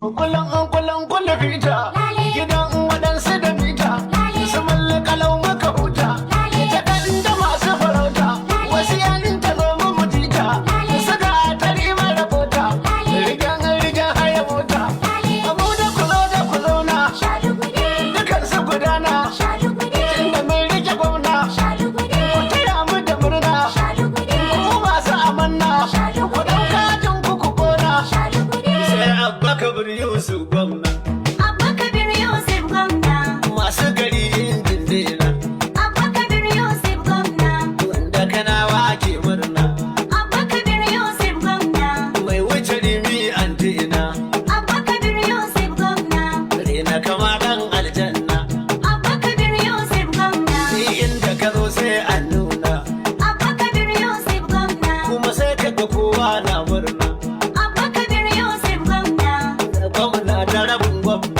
Kullum fita gidan waɗansu da mita su mallaka lau maka huta ita ɗan da masu farauta wasu yanin ta zo mu mutita su ga tari mara bota rigan haya mota abu da ku zauna dukan su gudana inda mai rike gwamna ku taya mu da murna ku masu amanna ku ɗauka jin ku kona sai abba kabir yusuf gwamna masu gari yin dindina Abba Kabir Yusuf gwamna wanda kanawa ke murna Abba Kabir Yusuf gwamna mai wuce rimi antina Abba Kabir Yusuf gwamna rena kama dan aljanna Abba Kabir Yusuf gwamna ni inda ka zo sai an nuna Abba Kabir Yusuf gwamna kuma sai ka ga kowa na murna Abba Kabir Yusuf gwamna gwamna da rabin gwamna